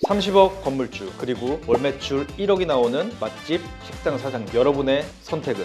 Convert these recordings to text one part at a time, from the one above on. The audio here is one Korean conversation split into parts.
30억 건물주 그리고 월 매출 1억이 나오는 맛집 식당 사장님, 여러분의 선택은?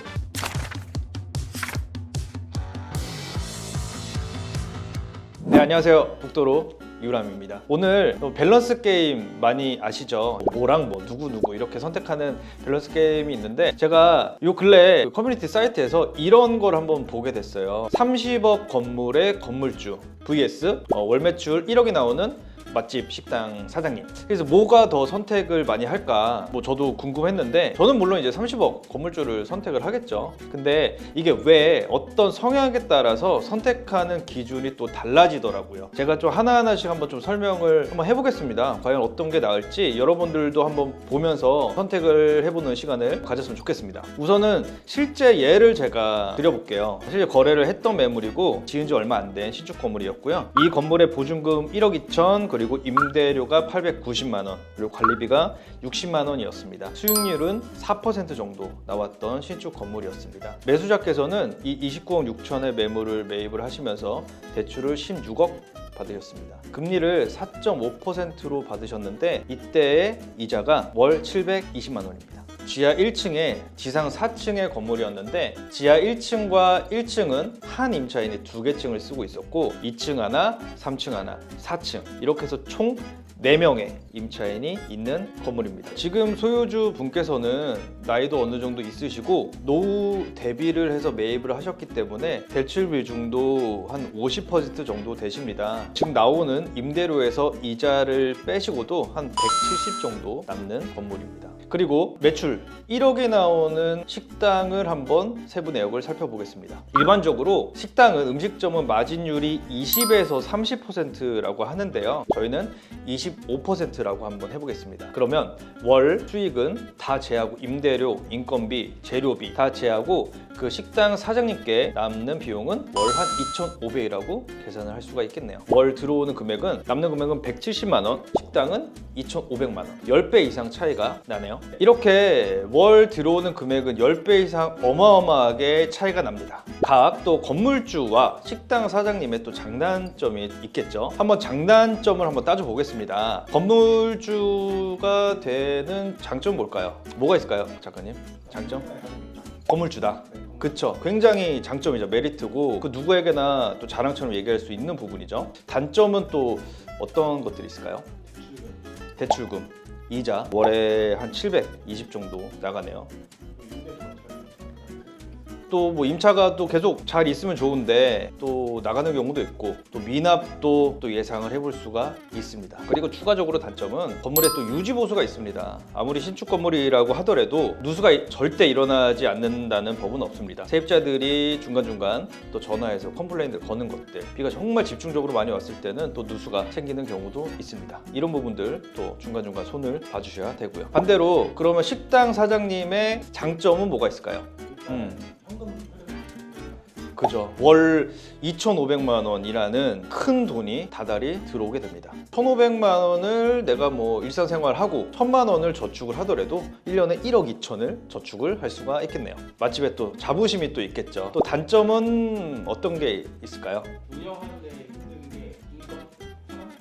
네, 안녕하세요. 북도로 유람입니다. 오늘 밸런스 게임 많이 아시죠? 뭐랑 뭐 누구 이렇게 선택하는 밸런스 게임이 있는데, 제가 요 근래 커뮤니티 사이트에서 이런 걸 한번 보게 됐어요. 30억 건물의 건물주 vs 월 매출 1억이 나오는 맛집 식당 사장님. 그래서 뭐가 더 선택을 많이 할까 뭐 저도 궁금했는데, 저는 물론 이제 30억 건물주를 선택을 하겠죠. 근데 이게 왜 어떤 성향에 따라서 선택하는 기준이 또 달라지더라고요. 제가 좀 하나하나씩 한번 좀 설명을 한번 해보겠습니다. 과연 어떤 게 나을지 여러분들도 한번 보면서 선택을 해보는 시간을 가졌으면 좋겠습니다. 우선은 실제 예를 제가 드려볼게요. 실제 거래를 했던 매물이고 지은 지 얼마 안 된 신축 건물이었고요. 이 건물의 보증금 1억 2천, 그리고 임대료가 890만 원, 그리고 관리비가 60만 원이었습니다. 수익률은 4% 정도 나왔던 신축 건물이었습니다. 매수자께서는 이 29억 6천의 매물을 매입을 하시면서 대출을 16억 받으셨습니다. 금리를 4.5%로 받으셨는데 이때의 이자가 월 720만 원입니다. 지하 1층에 지상 4층의 건물이었는데, 지하 1층과 1층은 한 임차인이 2개 층을 쓰고 있었고 2층 하나, 3층 하나, 4층 이렇게 해서 총 4명의 임차인이 있는 건물입니다. 지금 소유주 분께서는 나이도 어느 정도 있으시고 노후 대비를 해서 매입을 하셨기 때문에 대출 비중도 한 50% 정도 되십니다. 지금 나오는 임대료에서 이자를 빼시고도 한 170 정도 남는 건물입니다. 그리고 매출 1억이 나오는 식당을 한번 세부 내역을 살펴보겠습니다. 일반적으로 식당은, 음식점은 마진율이 20에서 30%라고 하는데요. 저희는 25%라고 한번 해보겠습니다. 그러면 월 수익은 다 제하고 임대료, 인건비, 재료비 다 제하고 그 식당 사장님께 남는 비용은 월 한 2,500이라고 계산을 할 수가 있겠네요. 월 들어오는 금액은, 남는 금액은 170만 원, 식당은 2,500만 원, 10배 이상 차이가 나네요. 이렇게 월 들어오는 금액은 10배 이상 어마어마하게 차이가 납니다. 각 또 건물주와 식당 사장님의 또 장단점이 있겠죠. 한번 장단점을 한번 따져보겠습니다. 건물주가 되는 장점은 뭘까요? 뭐가 있을까요, 작가님? 장점? 건물주다. 그쵸. 굉장히 장점이죠. 메리트고, 그 누구에게나 또 자랑처럼 얘기할 수 있는 부분이죠. 단점은 또 어떤 것들이 있을까요? 대출금, 이자 월에 한 720 정도 나가네요. 또 뭐 임차가 또 계속 잘 있으면 좋은데 또 나가는 경우도 있고, 또 미납도 또 예상을 해볼 수가 있습니다. 그리고 추가적으로 단점은 건물에 또 유지 보수가 있습니다. 아무리 신축 건물이라고 하더라도 누수가 절대 일어나지 않는다는 법은 없습니다. 세입자들이 중간중간 또 전화해서 컴플레인을 거는 것들, 비가 정말 집중적으로 많이 왔을 때는 또 누수가 생기는 경우도 있습니다. 이런 부분들 또 중간중간 손을 봐주셔야 되고요. 반대로 그러면 식당 사장님의 장점은 뭐가 있을까요? 그죠. 월 2,500만 원이라는 큰 돈이 다달이 들어오게 됩니다. 1,500만 원을 내가 뭐 일상생활하고 1,000만 원을 저축을 하더라도 1년에 1억 2천을 저축을 할 수가 있겠네요. 맛집에 또 자부심이 또 있겠죠. 또 단점은 어떤 게 있을까요? 운영하는데 힘든 게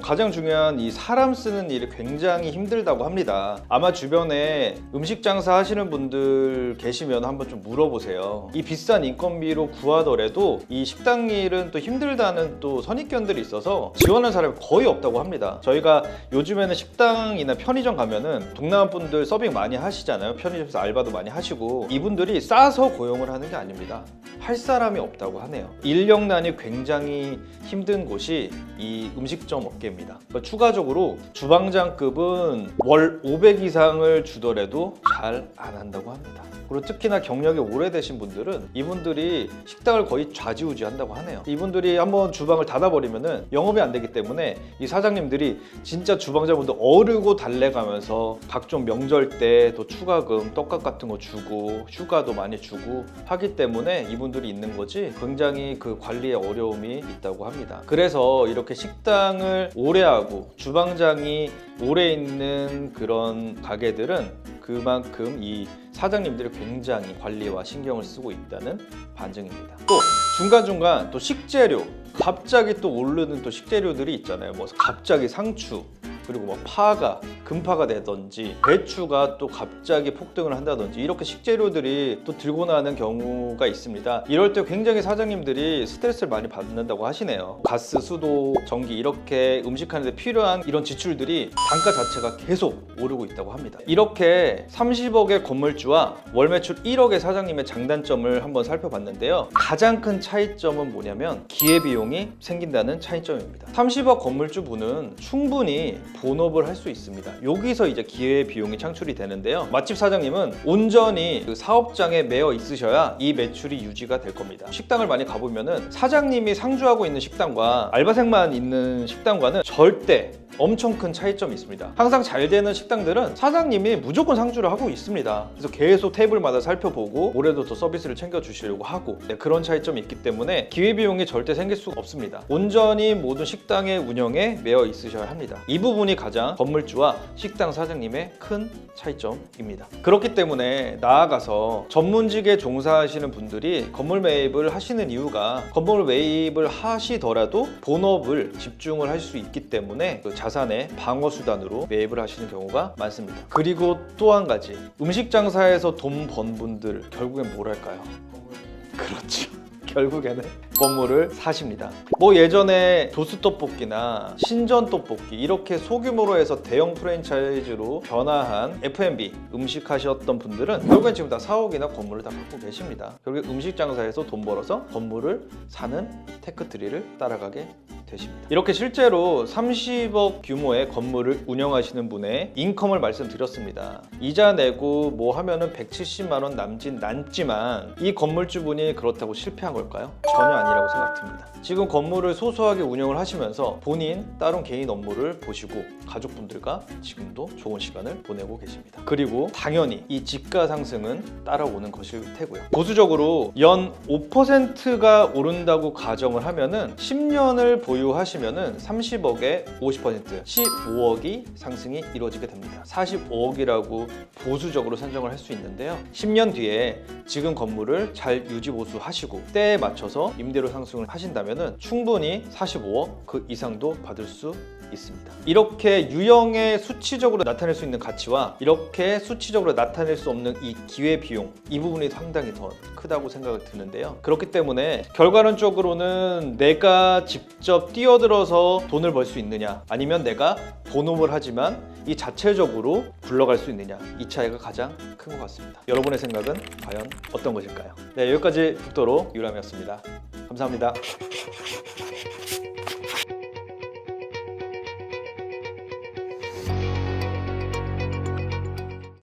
가장 중요한 이 사람 쓰는 일이 굉장히 힘들다고 합니다. 아마 주변에 음식 장사 하시는 분들 계시면 한번 좀 물어보세요. 이 비싼 인건비로 구하더라도 이 식당 일은 또 힘들다는 또 선입견들이 있어서 지원하는 사람이 거의 없다고 합니다. 저희가 요즘에는 식당이나 편의점 가면은 동남아 분들 서빙 많이 하시잖아요. 편의점에서 알바도 많이 하시고, 이분들이 싸서 고용을 하는 게 아닙니다. 할 사람이 없다고 하네요. 인력난이 굉장히 힘든 곳이 이 음식점 업계입니다. 추가적으로 주방장급은 월 500 이상을 주더라도 잘 안 한다고 합니다. 그리고 특히나 경력이 오래되신 분들은 이분들이 식당을 거의 좌지우지한다고 하네요. 이분들이 한번 주방을 닫아버리면은 영업이 안 되기 때문에 이 사장님들이 진짜 주방장분들 어르고 달래가면서 각종 명절 때 또 추가금, 떡값 같은 거 주고 휴가도 많이 주고 하기 때문에 이분들이 있는 거지, 굉장히 그 관리에 어려움이 있다고 합니다. 그래서 이렇게 식당을 오래 하고 주방장이 오래 있는 그런 가게들은 그만큼 이 사장님들이 굉장히 관리와 신경을 쓰고 있다는 반증입니다. 또 중간중간 또 식재료, 갑자기 또 오르는 또 식재료들이 있잖아요. 뭐 갑자기 상추, 그리고 뭐 파가 금파가 되든지 배추가 또 갑자기 폭등을 한다든지 이렇게 식재료들이 또 들고 나는 경우가 있습니다. 이럴 때 굉장히 사장님들이 스트레스를 많이 받는다고 하시네요. 가스, 수도, 전기 이렇게 음식하는데 필요한 이런 지출들이 단가 자체가 계속 오르고 있다고 합니다. 이렇게 30억의 건물주와 월 매출 1억의 사장님의 장단점을 한번 살펴봤는데요. 가장 큰 차이점은 뭐냐면 기회비용이 생긴다는 차이점입니다. 30억 건물주분은 충분히 본업을 할 수 있습니다. 여기서 이제 기회비용이 창출이 되는데요. 맛집 사장님은 온전히 그 사업장에 매여 있으셔야 이 매출이 유지가 될 겁니다. 식당을 많이 가보면은 사장님이 상주하고 있는 식당과 알바생만 있는 식당과는 절대 엄청 큰 차이점이 있습니다. 항상 잘 되는 식당들은 사장님이 무조건 상주를 하고 있습니다. 그래서 계속 테이블마다 살펴보고 올해도 더 서비스를 챙겨주시려고 하고 그런 차이점이 있기 때문에 기회비용이 절대 생길 수가 없습니다. 온전히 모든 식당의 운영에 매여 있으셔야 합니다. 이 부분이 가장 건물주와 식당 사장님의 큰 차이점입니다. 그렇기 때문에 나아가서 전문직에 종사하시는 분들이 건물 매입을 하시는 이유가 건물 매입을 하시더라도 본업을 집중을 할 수 있기 때문에 그 자산의 방어 수단으로 매입을 하시는 경우가 많습니다. 그리고 또 한 가지, 음식 장사에서 돈 번 분들 결국엔 뭘 할까요? 그렇죠. 결국에는 건물을 사십니다. 뭐 예전에 조스 떡볶이나 신전 떡볶이 이렇게 소규모로 해서 대형 프랜차이즈로 변화한 F&B 음식 하셨던 분들은 결국엔 지금 다 4억이나 건물을 다 갖고 계십니다. 결국 음식 장사에서 돈 벌어서 건물을 사는 테크트리를 따라가게 되십니다. 이렇게 실제로 30억 규모의 건물을 운영하시는 분의 인컴을 말씀드렸습니다. 이자 내고 뭐 하면은 170만 원 남지만 이 건물주분이 그렇다고 실패한 걸까요? 전혀 아니라고 생각됩니다. 지금 건물을 소소하게 운영을 하시면서 본인 다른 개인 업무를 보시고 가족분들과 지금도 좋은 시간을 보내고 계십니다. 그리고 당연히 이 지가 상승은 따라오는 것일 테고요. 보수적으로 연 5%가 오른다고 가정을 하면은 10년을 보유하시면은 30억에 50% 15억이 상승이 이루어지게 됩니다. 45억이라고 보수적으로 산정을 할 수 있는데요. 10년 뒤에 지금 건물을 잘 유지 보수하시고 때에 맞춰서 임대료 상승을 하신다면은 충분히 45억 그 이상도 받을 수 있습니다. 이렇게 유형의 수치적으로 나타낼 수 있는 가치와 이렇게 수치적으로 나타낼 수 없는 이 기회비용, 이 부분이 상당히 더 크다고 생각이 드는데요. 그렇기 때문에 결과론적으로는 내가 직접 뛰어들어서 돈을 벌 수 있느냐, 아니면 내가 본업을 하지만 이 자체적으로 굴러갈 수 있느냐, 이 차이가 가장 큰 것 같습니다. 여러분의 생각은 과연 어떤 것일까요? 네, 여기까지 북도로 유람이었습니다. 감사합니다.